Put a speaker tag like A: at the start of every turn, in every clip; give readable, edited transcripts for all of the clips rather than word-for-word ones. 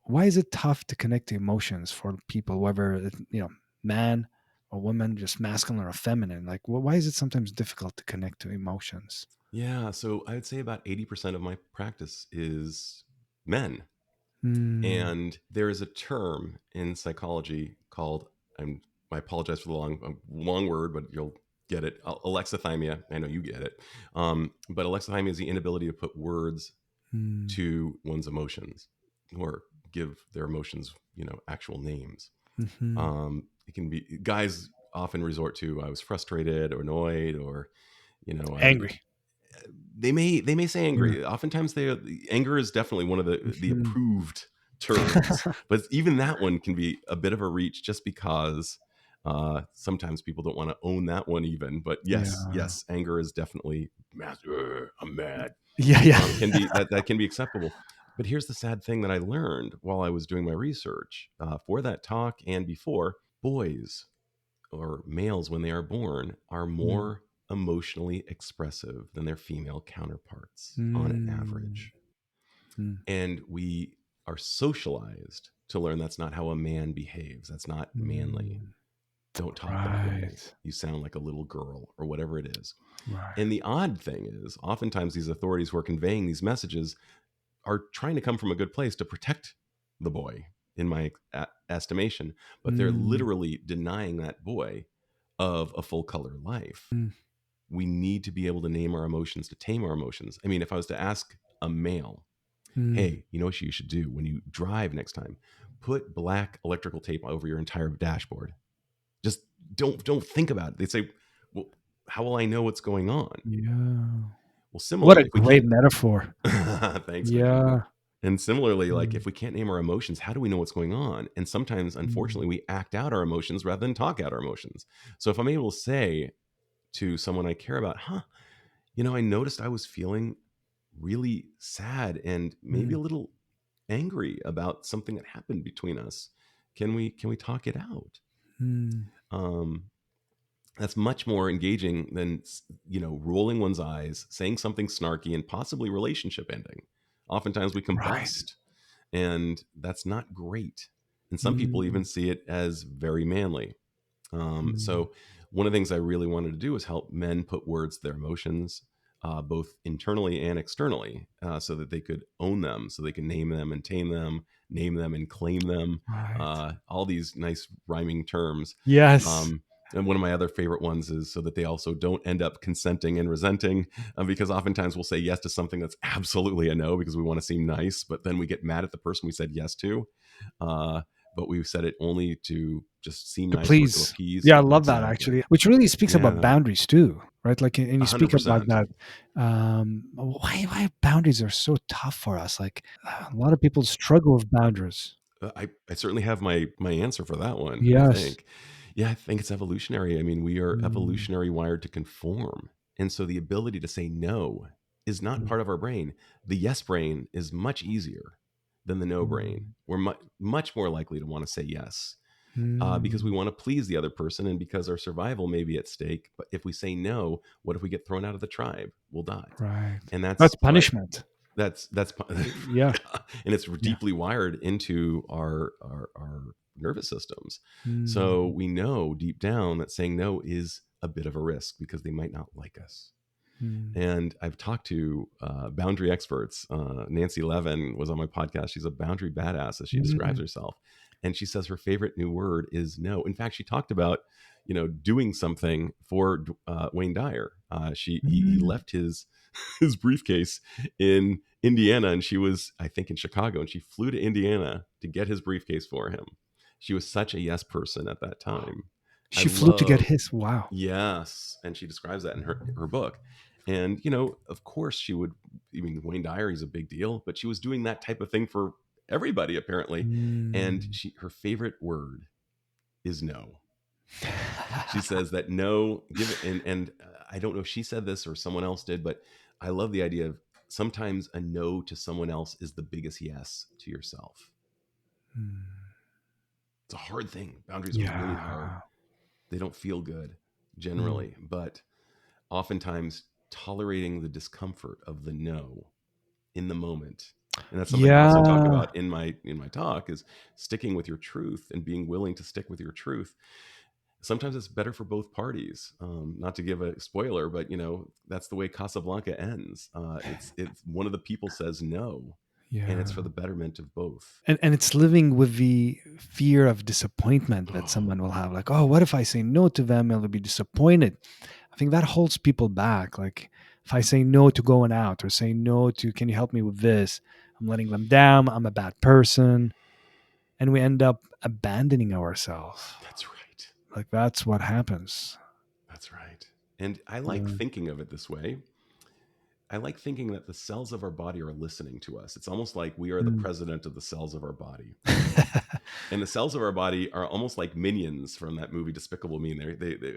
A: why is it tough to connect to emotions for people, whether man or woman, just masculine or feminine? Like, why is it sometimes difficult to connect to emotions?
B: Yeah, so I would say about 80% of my practice is men.
A: Mm,
B: And there is a term in psychology called, I apologize for the long word, but you'll get it. Alexithymia. I know you get it. But alexithymia is the inability to put words
A: mm,
B: to one's emotions or give their emotions, actual names.
A: mhm.
B: It can be, guys often resort to, I was frustrated or annoyed, or, I,
A: Angry.
B: they may say
A: Yeah.
B: angry. Oftentimes, anger is definitely one of the
A: Mhm.
B: approved terms, but even that one can be a bit of a reach, just because sometimes people don't want to own that one even. But yes,
A: Yeah.
B: yes, anger is definitely master. I'm mad.
A: Yeah, yeah.
B: Can be that can be acceptable. But here's the sad thing that I learned while I was doing my research for that talk and before: boys, or males when they are born, are
A: Mm,
B: more emotionally expressive than their female counterparts on
A: mm,
B: average.
A: mm,
B: And we are socialized to learn that's not how a man behaves. That's not manly.
A: mm.
B: Don't talk that way.
A: Right.
B: You sound like a little girl, or whatever it is.
A: Right.
B: And the odd thing is, oftentimes these authorities who are conveying these messages are trying to come from a good place to protect the boy, in my estimation, but they're
A: Mm,
B: literally denying that boy of a full color life.
A: mm,
B: We need to be able to name our emotions, to tame our emotions. I mean, if I was to ask a male,
A: mm.
B: hey, you know what you should do when you drive next time? Put black electrical tape over your entire dashboard. Just don't think about it. They'd say, well, how will I know what's going on?
A: Yeah.
B: Well,
A: What a
B: similarly, if we
A: great
B: can't,
A: metaphor.
B: thanks, man.
A: Yeah.
B: And similarly, like,
A: Mm,
B: if we can't name our emotions, how do we know what's going on? And sometimes,
A: mm,
B: unfortunately, we act out our emotions rather than talk out our emotions. So if I'm able to say to someone I care about, I noticed I was feeling really sad and maybe a
A: mm,
B: little angry about something that happened between us. Can we talk it out?
A: mm.
B: Um, that's much more engaging than rolling one's eyes, saying something snarky, and possibly relationship ending. Oftentimes we
A: Right.
B: combust, and that's not great. And some people
A: Mm,
B: even see it as very manly.
A: mm.
B: So one of the things I really wanted to do is help men put words to their emotions, both internally and externally, so that they could own them, so they can name them and tame them, name them and claim them.
A: Right.
B: All these nice rhyming terms.
A: Yes.
B: And one of my other favorite ones is so that they also don't end up consenting and resenting, because oftentimes we'll say yes to something that's absolutely a no because we want to seem nice, but then we get mad at the person we said yes to. Uh, but we've said it only to just seem
A: To
B: nice or to
A: please.
B: appease.
A: Yeah, I love that
B: Exactly.
A: actually, which really speaks about
B: Yeah,
A: boundaries too, right? Like, and you speak about
B: 100%.
A: that. Why boundaries are so tough for us? Like, a lot of people struggle with boundaries.
B: I certainly have my answer for that one, I
A: Yes.
B: think. Yeah, I think it's evolutionary. I mean, we are
A: Mm,
B: evolutionary wired to conform. And so the ability to say no is not
A: mm,
B: part of our brain. The yes brain is much easier than the no brain.
A: mm,
B: We're much more likely to want to say yes, because we
A: mm.
B: want to please the other person and because our survival may be at stake. But if we say no, what if we get thrown out of the tribe? We'll die.
A: Right.
B: And
A: That's
B: that's what
A: punishment.
B: that's
A: Yeah.
B: yeah. And it's
A: Yeah.
B: deeply wired into our nervous systems. So
A: Mm,
B: we know deep down that saying no is a bit of a risk because they might not like us.
A: mm,
B: And I've talked to boundary experts. Nancy Levin was on my podcast. She's a boundary badass, as she describes
A: mm,
B: herself. And she says her favorite new word is no. In fact, she talked about, doing something for Wayne Dyer. He
A: mm.
B: left his his briefcase in Indiana, and she was, I think, in Chicago, and she flew to Indiana to get his briefcase for him. She was such a yes person at that time. I
A: She flew to get
B: love
A: his. Wow.
B: Yes, and she describes that in her book. And of course, she would. I mean, Wayne Dyer is a big deal, but she was doing that type of thing for everybody apparently. And
A: Mm.
B: her favorite word is no. She says that no, give it, and I don't know if she said this or someone else did, but I love the idea of sometimes a no to someone else is the biggest yes to yourself.
A: Mm.
B: It's a hard thing. Boundaries are really hard.
A: Yeah.
B: They don't feel good
A: Mm.
B: generally, but oftentimes tolerating the discomfort of the no in the moment And that's something I also talk
A: Yeah.
B: about in my talk, is sticking with your truth and being willing to stick with your truth. Sometimes it's better for both parties. Not to give a spoiler, but that's the way Casablanca ends. It's one of the people says no, and it's
A: Yeah.
B: for the betterment of both.
A: And it's living with the fear of disappointment that
B: Oh,
A: someone will have. Like, oh, what if I say no to them? They'll be disappointed. I think that holds people back. Like, if I say no to going out or say no to, can you help me with this? I'm letting them down. I'm a bad person. And we end up abandoning ourselves.
B: that's right.
A: Like, that's what happens.
B: That's right. And I like
A: Yeah.
B: thinking of it this way. I like thinking that the cells of our body are listening to us. It's almost like we are the
A: Mm.
B: president of the cells of our body. And the cells of our body are almost like minions from that movie Despicable Me.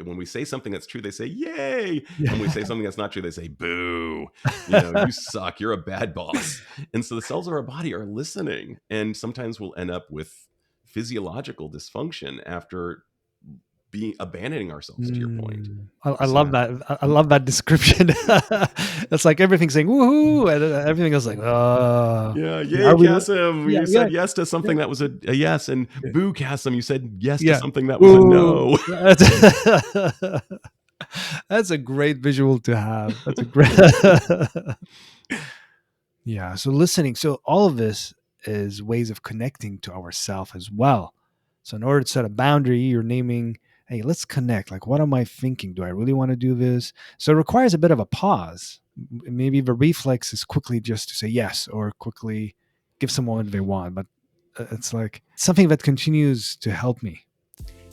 B: When we say something that's true, they say "yay," and when we say
A: Yeah.
B: something that's not true, they say "boo." You suck. You're a bad boss. And so the cells of our body are listening, and sometimes we'll end up with physiological dysfunction after being abandoning ourselves. To your point,
A: I love
B: so
A: that. I love that description. It's like everything saying woohoo, and everything is like,
B: yeah, yay,
A: are we?
B: Kasim,
A: Yeah,
B: you
A: yeah,
B: said yes to
A: yeah,
B: something that was a yes, and
A: yeah.
B: boo, Kasim, you said yes to
A: Yeah.
B: something that was a
A: Ooh,
B: no.
A: that's a great visual to have. That's a great. Yeah. So listening. So all of this is ways of connecting to ourself as well. So in order to set a boundary, you're naming, hey, let's connect. Like, what am I thinking? Do I really want to do this? So it requires a bit of a pause. Maybe the reflex is quickly just to say yes or quickly give someone what they want. But it's like something that continues to help me.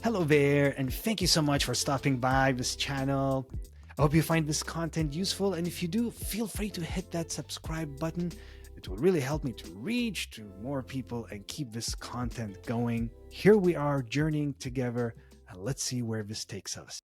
A: Hello there, and thank you so much for stopping by this channel. I hope you find this content useful, and if you do, feel free to hit that subscribe button. It will really help me to reach to more people and keep this content going. Here we are journeying together, and let's see where this takes us.